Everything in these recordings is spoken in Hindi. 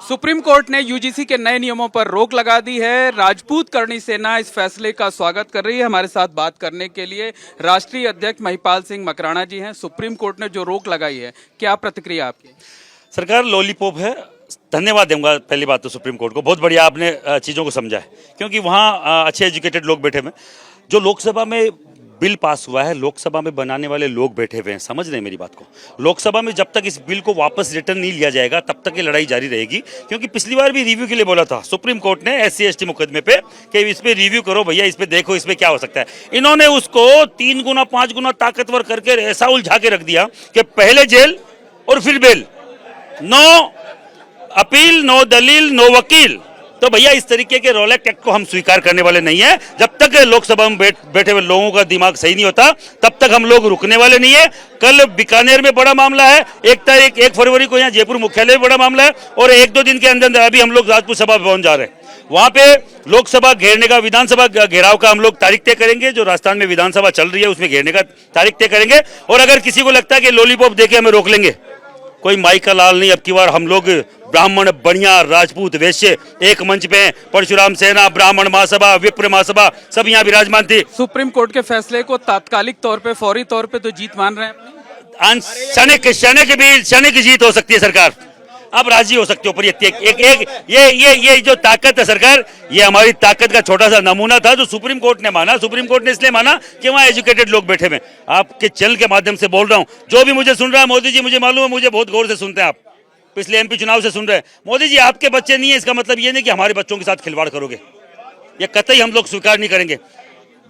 सुप्रीम कोर्ट ने यूजीसी के नए नियमों पर रोक लगा दी है। राजपूत करणी सेना इस फैसले का स्वागत कर रही है। हमारे साथ बात करने के लिए राष्ट्रीय अध्यक्ष महिपाल सिंह मकराना जी हैं। सुप्रीम कोर्ट ने जो रोक लगाई है, क्या प्रतिक्रिया आपकी? सरकार लॉलीपॉप है। धन्यवाद दूंगा पहली बात तो सुप्रीम कोर्ट को, बहुत बढ़िया आपने चीज़ों को समझा है, क्योंकि वहाँ अच्छे एजुकेटेड लोग बैठे हुए हैं। जो लोकसभा में बिल पास हुआ है, लोकसभा में बनाने वाले लोग बैठे हुए हैं, समझ रहे हैं मेरी बात को। लोकसभा में जब तक इस बिल को वापस रिटर्न नहीं लिया जाएगा तब तक ये लड़ाई जारी रहेगी, क्योंकि पिछली बार भी रिव्यू के लिए बोला था सुप्रीम कोर्ट ने SC ST मुकदमे पे कि इस पे रिव्यू करो भैया, इस पे देखो, इस पे क्या हो सकता है। इन्होंने उसको 3 गुना 5 गुना ताकतवर करके ऐसा उलझा के रख दिया कि पहले जेल और फिर बेल, नो अपील, नो दलील, नो वकील। तो भैया इस तरीके के रोलेक्ट एक्ट को हम स्वीकार करने वाले नहीं है। जब तक लोकसभा में बैठे हुए लोगों का दिमाग सही नहीं होता तब तक हम लोग रुकने वाले नहीं है। कल बीकानेर में बड़ा मामला है, 1 फरवरी को यहाँ जयपुर मुख्यालय में बड़ा मामला है, और 1-2 दिन के अंदर अभी हम लोग राजपूत सभा भवन जा रहे हैं। वहां पे लोकसभा घेरने का, विधानसभा घेराव का हम लोग तारीख तय करेंगे। जो राजस्थान में विधानसभा चल रही है उसमें घेरने का तारीख तय करेंगे। और अगर किसी को लगता है कि लॉलीपॉप देके हमें रोक लेंगे, कोई माई का लाल नहीं। अब की बार हम लोग ब्राह्मण, बढ़िया, राजपूत, वैश्य एक मंच पे, परशुराम सेना, ब्राह्मण महासभा, विप्र महासभा सब यहाँ विराजमान थी। सुप्रीम कोर्ट के फैसले को तात्कालिक तौर पे, फौरी तौर पे तो जीत मान रहे हैं। शनि की जीत हो सकती है सरकार, आप राजी हो सकते हो। पर ये जो ताकत है सरकार, ये हमारी ताकत का छोटा सा नमूना था जो सुप्रीम कोर्ट ने माना। सुप्रीम कोर्ट ने इसलिए माना कि वहाँ एजुकेटेड लोग बैठे हुए। आपके चैनल के माध्यम से बोल रहा हूँ, जो भी मुझे सुन रहा है, मोदी जी मुझे मालूम है, मुझे बहुत गौर से सुनते हैं आप, पिछले MP चुनाव से सुन रहे हैं। मोदी जी आपके बच्चे नहीं है, इसका मतलब ये नहीं कि हमारे बच्चों के साथ खिलवाड़ करोगे, ये कतई हम लोग स्वीकार नहीं करेंगे।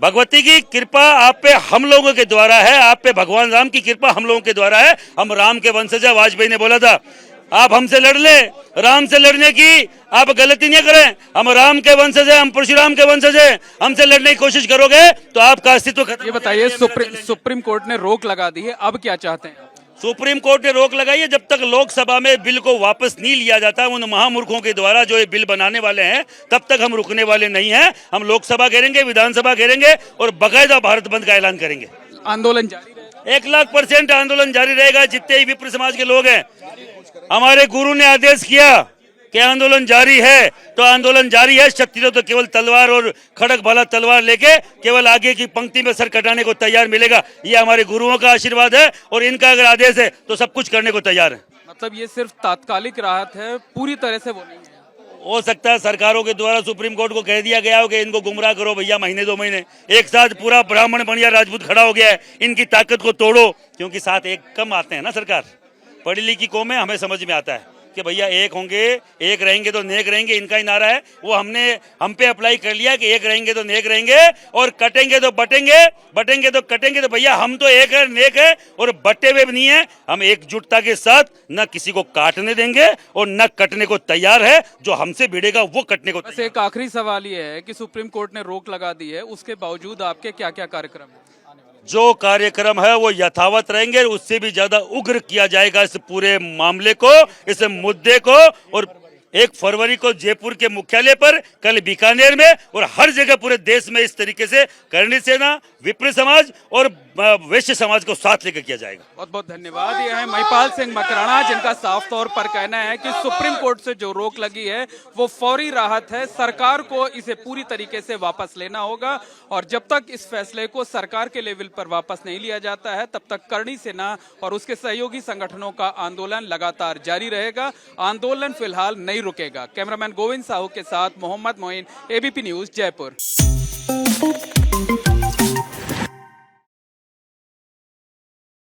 भगवती की कृपा आप पे हम लोगों के द्वारा है, आप पे भगवान राम की कृपा हम लोगों के द्वारा है। हम राम के वंशज है। वाजपेयी ने बोला था आप हमसे लड़ ले, राम से लड़ने की आप गलती नहीं करें। हम राम के वंशज है, हम परशुराम के वंशज है। हमसे लड़ने की कोशिश करोगे तो आपका अस्तित्व खत्म। ये बताइए, सुप्रीम कोर्ट ने रोक लगा दी है, अब क्या चाहते हैं? सुप्रीम कोर्ट ने रोक लगाई है। जब तक लोकसभा में बिल को वापस नहीं लिया जाता उन महामूर्खों के द्वारा जो ये बिल बनाने वाले हैं, तब तक हम रुकने वाले नहीं हैं। हम लोकसभा घेरेंगे, विधानसभा घेरेंगे और बाकायदा भारत बंद का ऐलान करेंगे। आंदोलन जारी रहेगा? 1,00,000% आंदोलन जारी रहेगा। जितने ही विप्र समाज के लोग हैं, हमारे गुरु ने आदेश किया कि आंदोलन जारी है तो आंदोलन जारी है। क्षत्रिय तो केवल तलवार और खड़क भाला तलवार लेके केवल आगे की पंक्ति में सर कटाने को तैयार मिलेगा। ये हमारे गुरुओं का आशीर्वाद है और इनका अगर आदेश है तो सब कुछ करने को तैयार है। मतलब ये सिर्फ तात्कालिक राहत है, पूरी तरह से वो नहीं है। हो सकता है सरकारों के द्वारा सुप्रीम कोर्ट को कह दिया गया हो कि इनको गुमराह करो भैया, महीने 2 महीने एक साथ पूरा ब्राह्मण बढ़िया राजपूत खड़ा हो गया है, इनकी ताकत को तोड़ो। क्योंकि साथ एक कम आते हैं ना सरकार, पढ़ी लिखी कौम है, हमें समझ में आता है कि भैया एक होंगे, एक रहेंगे तो नेक रहेंगे। इनका ही नारा है, वो हम पे अप्लाई कर लिया कि एक रहेंगे तो नेक रहेंगे और कटेंगे तो बटेंगे, बटेंगे तो कटेंगे। तो भैया हम तो एक है, नेक है और बटे हुए भी नहीं है। हम एकजुटता के साथ न किसी को काटने देंगे और न कटने को तैयार है। जो हमसे भिड़ेगा वो कटने को बस एक आखिरी सवाल ये है कि सुप्रीम कोर्ट ने रोक लगा दी है, उसके बावजूद आपके क्या क्या कार्यक्रम है? जो कार्यक्रम है वो यथावत रहेंगे, उससे भी ज्यादा उग्र किया जाएगा इस पूरे मामले को, इस मुद्दे को। और 1 फरवरी को जयपुर के मुख्यालय पर, कल बीकानेर में और हर जगह पूरे देश में इस तरीके से करणी सेना, विप्र समाज और वैश्य समाज को साथ लेकर किया जाएगा। बहुत बहुत धन्यवाद। ये है महिपाल सिंह मकराना, जिनका साफ तौर पर कहना है कि सुप्रीम कोर्ट से जो रोक लगी है वो फौरी राहत है। सरकार को इसे पूरी तरीके से वापस लेना होगा और जब तक इस फैसले को सरकार के लेवल पर वापस नहीं लिया जाता है तब तक करणी सेना और उसके सहयोगी संगठनों का आंदोलन लगातार जारी रहेगा। आंदोलन फिलहाल नहीं रुकेगा। कैमरामैन गोविंद साहू के साथ मोहम्मद मोइन, ABP न्यूज, जयपुर।